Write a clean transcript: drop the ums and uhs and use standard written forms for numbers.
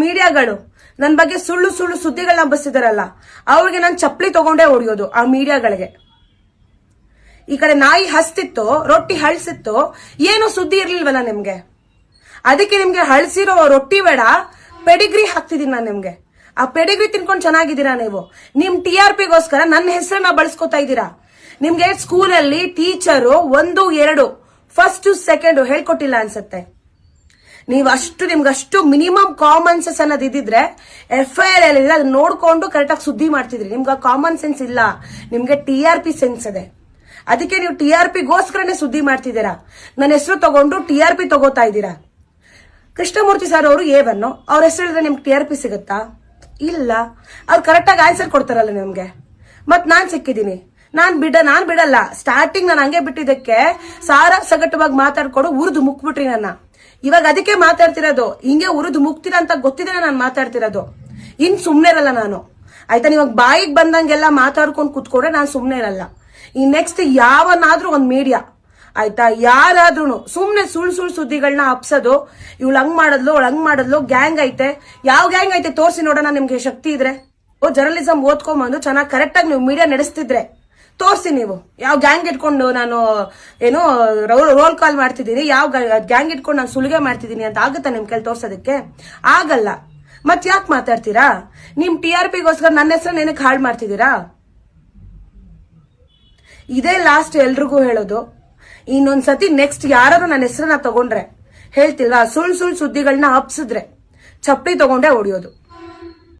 ಮೀಡಿಯಾಗಳು ನನ್ನ ಬಗ್ಗೆ ಸುಳ್ಳು ಸುಳ್ಳು ಸುದ್ದಿಗಳನ್ನ ಹಬ್ಬಿಸಿದಾರಲ್ಲ, ಅವ್ರಿಗೆ ನಾನು ಚಪ್ಪಲಿ ತಗೊಂಡೇ ಹೊಡಿಯೋದು ಆ ಮೀಡಿಯಾಗಳಿಗೆ. ಈ ಕಡೆ ನಾಯಿ ಹಸ್ತಿತ್ತು, ರೊಟ್ಟಿ ಹಳ್ಸಿತ್ತು, ಏನು ಸುದ್ದಿ ಇರ್ಲಿಲ್ವಲ್ಲ ನಿಮ್ಗೆ. ಅದಕ್ಕೆ ನಿಮ್ಗೆ ಹಳ್ಸಿರೋ ರೊಟ್ಟಿ ಬೇಡ, ಪೆಡಿಗ್ರಿ ಹಾಕ್ತಿದೀನಿ ನಾನು ನಿಮ್ಗೆ. ಆ ಪೆಡಿಗ್ರಿ ತಿನ್ಕೊಂಡು ಚೆನ್ನಾಗಿದ್ದೀರಾ ನೀವು. ನಿಮ್ TRPಗೋಸ್ಕರ ನನ್ನ ಹೆಸರನ್ನ ಬಳಸ್ಕೊತಾ ಇದ್ದೀರಾ. ನಿಮ್ಗೆ ಸ್ಕೂಲಲ್ಲಿ ಟೀಚರು 1, 2 ಫಸ್ಟ್ ಸೆಕೆಂಡ್ ಹೇಳ್ಕೊಟ್ಟಿಲ್ಲ ಅನ್ಸುತ್ತೆ. ನಿಮ್ಗಷ್ಟು ಮಿನಿಮಮ್ ಕಾಮನ್ ಸೆನ್ಸ್ ಅನ್ನೋದು ಇದ್ದಿದ್ರೆ FIR ಅಲ್ಲಿ ಅದನ್ನ ನೋಡ್ಕೊಂಡು ಕರೆಕ್ಟಾಗಿ ಸುದ್ದಿ ಮಾಡ್ತಿದ್ರಿ. ನಿಮ್ಗೆ ಕಾಮನ್ ಸೆನ್ಸ್ ಇಲ್ಲ, ನಿಮ್ಗೆ TRP ಸೆನ್ಸ್ ಇದೆ. ಅದಕ್ಕೆ ನೀವು TRPಗೋಸ್ಕರನೇ ಸುದ್ದಿ ಮಾಡ್ತಿದ್ದೀರಾ. ನನ್ನ ಹೆಸರು ತಗೊಂಡು TRP ತಗೋತಾ ಇದ್ದೀರಾ. ಕೃಷ್ಣಮೂರ್ತಿ ಸರ್ ಅವರು A1, ಅವ್ರ ಹೆಸರು ಹೇಳಿದ್ರೆ ನಿಮ್ಗೆ TRP ಸಿಗುತ್ತಾ? ಇಲ್ಲ. ಅವ್ರು ಕರೆಕ್ಟಾಗಿ ಆನ್ಸರ್ ಕೊಡ್ತಾರಲ್ಲ ನಿಮ್ಗೆ. ಮತ್ ನಾನ್ ಸಿಕ್ಕಿದೀನಿ, ನಾನ್ ಬಿಡಲ್ಲ. ಸ್ಟಾರ್ಟಿಂಗ್ ನಾನು ಹಂಗೆ ಬಿಟ್ಟಿದ್ದಕ್ಕೆ ಸಾರ ಸಗಟವಾಗಿ ಮಾತಾಡ್ಕೊಡು ಉರಿದು ಮುಕ್ಬಿಟ್ರಿ ನನ್ನ. ಇವಾಗ ಅದಕ್ಕೆ ಮಾತಾಡ್ತಿರೋದು. ಹಿಂಗೆ ಉರಿದು ಮುಕ್ತೀರಾ ಅಂತ ಗೊತ್ತಿದ್ರೆ ನಾನು ಮಾತಾಡ್ತಿರೋದು. ಇನ್ ಸುಮ್ನೆ ಇರಲ್ಲ ನಾನು, ಆಯ್ತಾ? ನೀವಾಗ ಬಾಯಿಗೆ ಬಂದಂಗೆಲ್ಲ ಮಾತಾಡ್ಕೊಂಡು ಕುತ್ಕೊಂಡ್ರೆ ನಾನು ಸುಮ್ನೆ ಇರಲ್ಲ. ಈ ನೆಕ್ಸ್ಟ್ ಯಾವನಾದ್ರೂ ಒಂದ್ ಮೀಡಿಯಾ, ಆಯ್ತಾ, ಯಾರಾದ್ರೂ ಸುಮ್ನೆ ಸುಳ್ಳು ಸುದ್ದಿಗಳನ್ನ ಹಬ್ಸೋದು, ಇವಳು ಹಂಗ್ ಮಾಡಿದ್ಲು, ಗ್ಯಾಂಗ್ ಐತೆ. ಯಾವ ಗ್ಯಾಂಗ್ ಐತೆ ತೋರಿಸಿ ನೋಡೋಣ ನಿಮ್ಗೆ ಶಕ್ತಿ ಇದ್ರೆ. ಜರ್ನಲಿಸಂ ಓದ್ಕೊಂಬಂದು ಚೆನ್ನಾಗಿ ಕರೆಕ್ಟ್ ಆಗಿ ನೀವು ಮೀಡಿಯಾ ನಡೆಸ್ತಿದ್ರೆ ತೋರಿಸಿ. ನೀವು ಯಾವ ಗ್ಯಾಂಗ್ ಇಟ್ಕೊಂಡು ನಾನು ಏನೋ ರೋಲ್ ಕಾಲ್ ಮಾಡ್ತಿದ್ದೀನಿ, ಯಾವ ಗ್ಯಾಂಗ್ ಇಟ್ಕೊಂಡು ನಾನು ಸುಲಿಗೆ ಮಾಡ್ತಿದ್ದೀನಿ ಅಂತ ಆಗುತ್ತಾ ನಿಮ್ ಕೈಲಿ ತೋರ್ಸೋದಕ್ಕೆ? ಆಗಲ್ಲ. ಮತ್ ಯಾಕೆ ಮಾತಾಡ್ತೀರಾ? ನಿಮ್ TRPಗೋಸ್ಕರ ನನ್ನ ಹೆಸರು ಏನಕ್ಕೆ ಹಾಳು ಮಾಡ್ತಿದ್ದೀರಾ? ಇದೇ ಲಾಸ್ಟ್ ಎಲ್ರಿಗೂ ಹೇಳೋದು. ಇನ್ನೊಂದ್ಸತಿ ನೆಕ್ಸ್ಟ್ ಯಾರು ನನ್ನ ಹೆಸರನ್ನ ತಗೊಂಡ್ರೆ ಹೇಳ್ತಿಲ್ವಾ, ಸುಳ್ಳು ಸುದ್ದಿಗಳನ್ನ ಹಬ್ಸಿದ್ರೆ ಚಪ್ಪಲಿ ತಗೊಂಡೇ ಹೊಡಿಯೋದು.